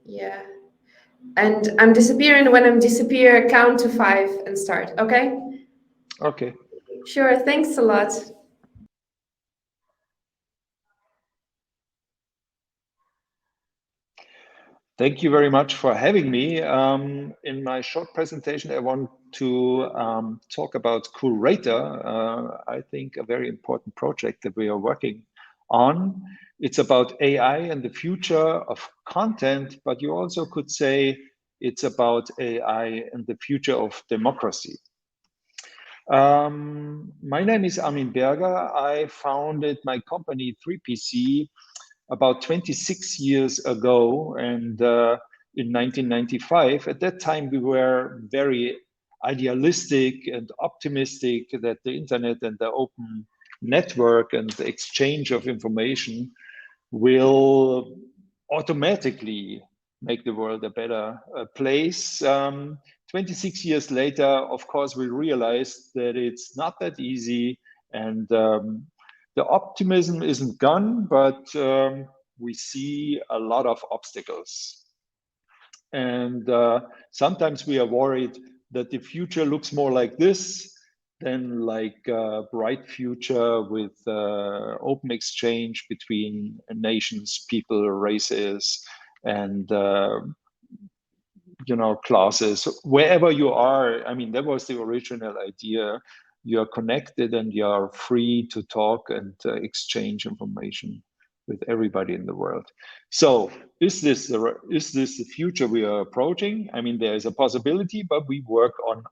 Yeah. And I'm disappearing. When I'm disappear, count to 5 and start. Okay? Okay. Sure. Thanks a lot. Thank you very much for having me. In my short presentation, I want to talk about Curator. I think a very important project that we are working on. It's about AI and the future of content, but you also could say it's about AI and the future of democracy. My name is Armin Berger. I founded my company 3PC about 26 years ago, and in 1995. At that time, we were very idealistic and optimistic that the internet and the open network and the exchange of information will automatically make the world a better place. 26 years later, of course, we realized that it's not that easy, and the optimism isn't gone, but we see a lot of obstacles. And sometimes we are worried that the future looks more like this than like a bright future with open exchange between nations, people, races, and classes. Wherever you are, I mean, that was the original idea. You are connected and you are free to talk and exchange information with everybody in the world. So is this the future we are approaching? I mean, there is a possibility, but we work on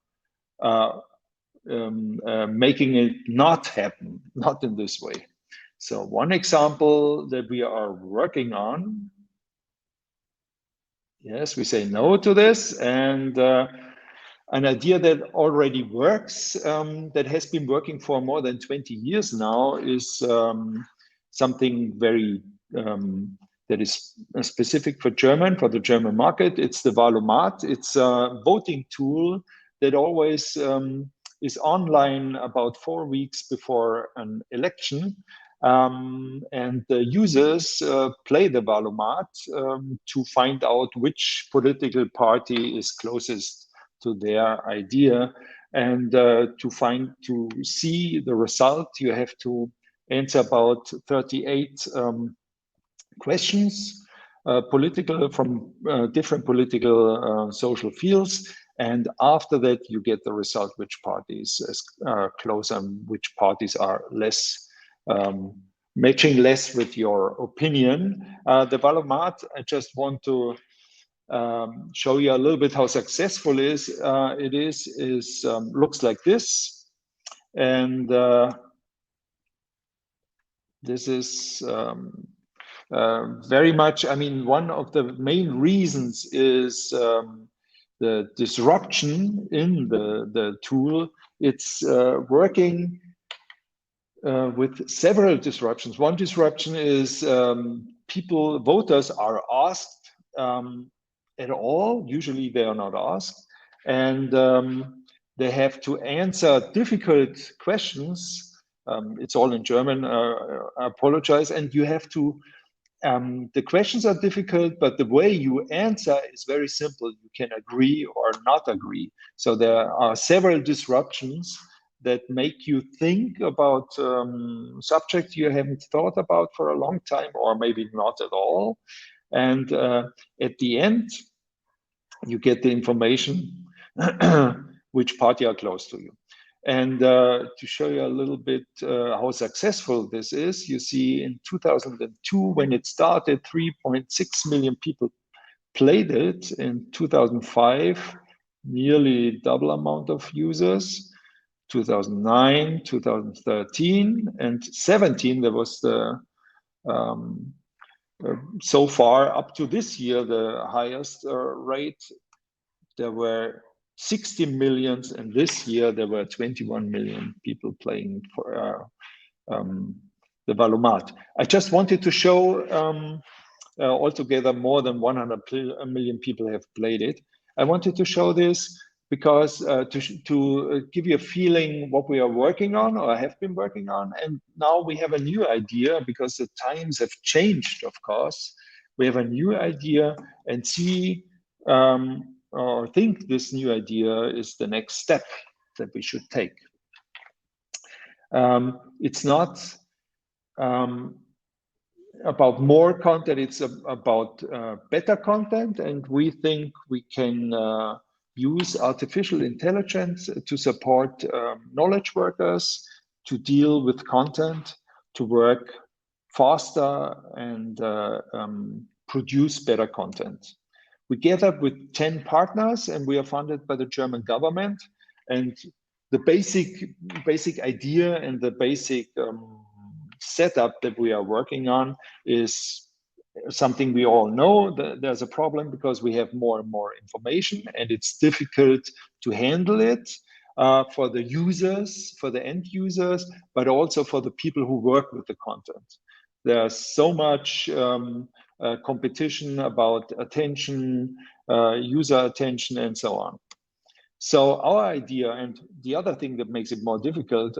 making it not happen, not in this way. So one example that we are working on, yes, we say no to this, and an idea that already works, that has been working for more than 20 years now, is something very that is specific for the German market. It's the Wahlomat. It's a voting tool that always is online about 4 weeks before an election. And the users play the Wahlomat to find out which political party is closest to their idea. And to see the result, you have to answer about 38 questions, political from different political social fields. And after that, you get the result, which parties are close and which parties are less matching less with your opinion. The Wahlomat, I just want to show you a little bit how successful it is looks like this. And this is very much, I mean, one of the main reasons is the disruption in the tool. It's working with several disruptions. One disruption is voters are asked at all. Usually they are not asked. And they have to answer difficult questions. It's all in German, I apologize. And you have to, the questions are difficult, but the way you answer is very simple. You can agree or not agree. So there are several disruptions that make you think about subjects you haven't thought about for a long time, or maybe not at all. And at the end, you get the information which party are close to you. And to show you a little bit how successful this is, you see in 2002, when it started, 3.6 million people played it. In 2005, nearly double amount of users. 2009, 2013, and 17, there was the so far up to this year the highest rate. There were 60 millions, and this year there were 21 million people playing for the Wahlomat. I just wanted to show altogether more than 100 million people have played it. I wanted to show this because to give you a feeling what we are working on or have been working on. And now we have a new idea because the times have changed, of course. we have a new idea and see or think this new idea is the next step that we should take. It's not about more content, it's about better content, and we think we can use artificial intelligence to support knowledge workers to deal with content, to work faster and produce better content. We get up with 10 partners and we are funded by the German government, and the basic idea and the basic setup that we are working on is something we all know. There's a problem because we have more and more information and it's difficult to handle it for the users, for the end users, but also for the people who work with the content. There's so much competition about attention, user attention, and so on. So our idea, and the other thing that makes it more difficult,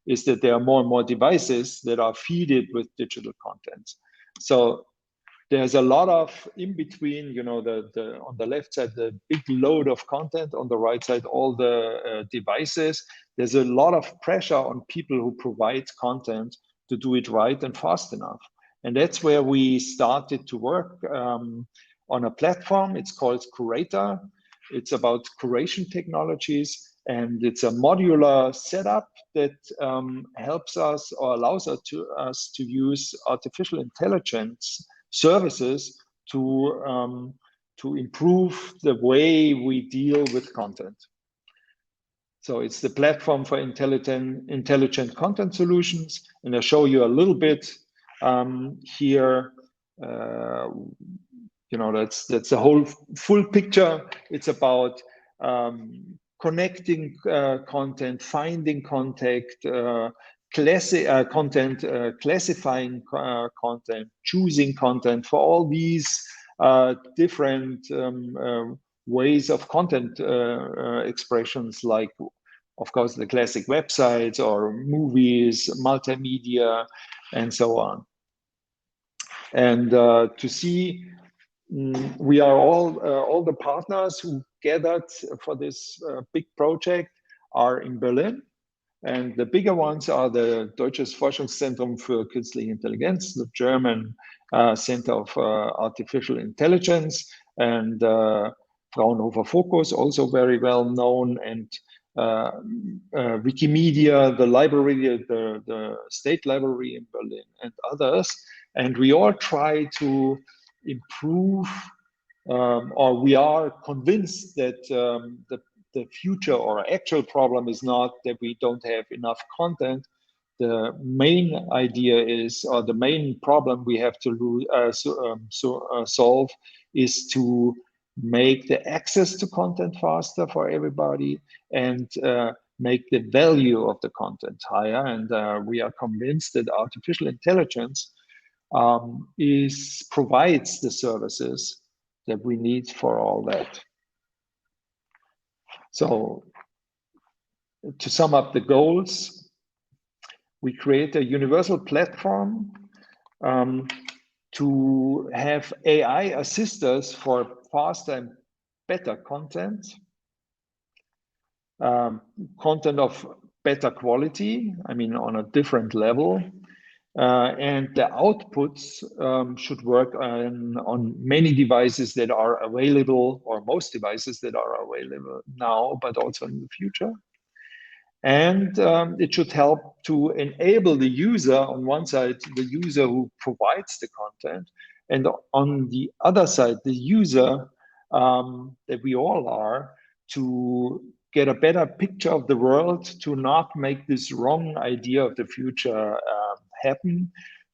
is that there are more and more devices that are fed with digital content. So there's a lot of in between, you know, on the left side, the big load of content, on the right side, all the devices. There's a lot of pressure on people who provide content to do it right and fast enough. And that's where we started to work on a platform. It's called Curator. It's about curation technologies, and it's a modular setup that helps us or allows us to use artificial intelligence services to improve the way we deal with content. So it's the platform for intelligent content solutions, and I'll show you a little bit here. You know, that's the whole full picture. It's about connecting content, finding content, classifying content, choosing content for all these different ways of content expressions, like, of course, the classic websites or movies, multimedia, and so on. And to see, we are all the partners who gathered for this big project are in Berlin, and the bigger ones are the Deutsches Forschungszentrum für Künstliche Intelligenz, the German Center of Artificial Intelligence, and Fraunhofer Focus, also very well known, and Wikimedia, the library, the State Library in Berlin, and others. And we all try to improve, or we are convinced that the future or actual problem is not that we don't have enough content. The main idea is, or the main problem we have to solve is to make the access to content faster for everybody and make the value of the content higher. And we are convinced that artificial intelligence provides the services that we need for all that. So to sum up the goals, we create a universal platform to have AI assist us for faster and better content, content of better quality, I mean, on a different level. And the outputs should work on many devices that are available, or most devices that are available now, but also in the future. And it should help to enable the user, on one side, the user who provides the content, and on the other side, the user that we all are, to get a better picture of the world, to not make this wrong idea of the future happen,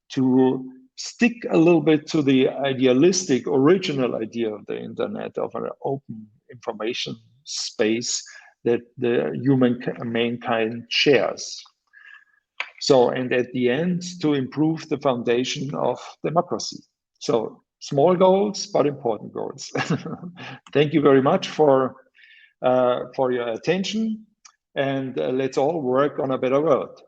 to stick a little bit to the idealistic, original idea of the internet, of an open information space that the mankind shares. So, and at the end, to improve the foundation of democracy. So, small goals, but important goals. Thank you very much for your attention, and let's all work on a better world.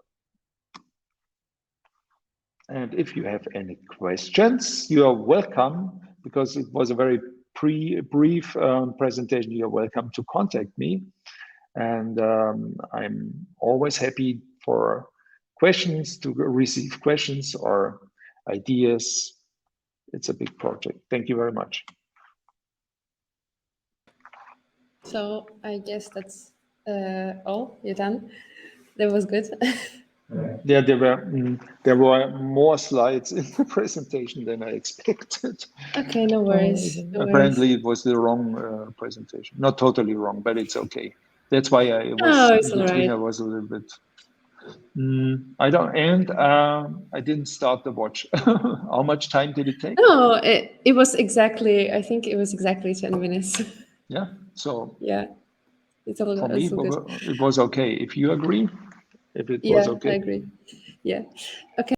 And if you have any questions, you are welcome, because it was a very brief presentation. You're welcome to contact me. And I'm always happy for questions, to receive questions or ideas. It's a big project. Thank you very much. So I guess that's all. You're done. That was good. Yeah, there were more slides in the presentation than I expected. Okay, no worries. No Apparently, worries. it was the wrong presentation. Not totally wrong, but it's okay. That's why I was Oh, it's in all between. right. I was a little bit. I don't, and I didn't start the watch. How much time did it take? No, it was exactly, I think it was exactly 10 minutes. Yeah, so Yeah, it's all, for me, it's all good. it was okay. If you agree, if it was Yeah, I okay. agree. Yeah. Okay.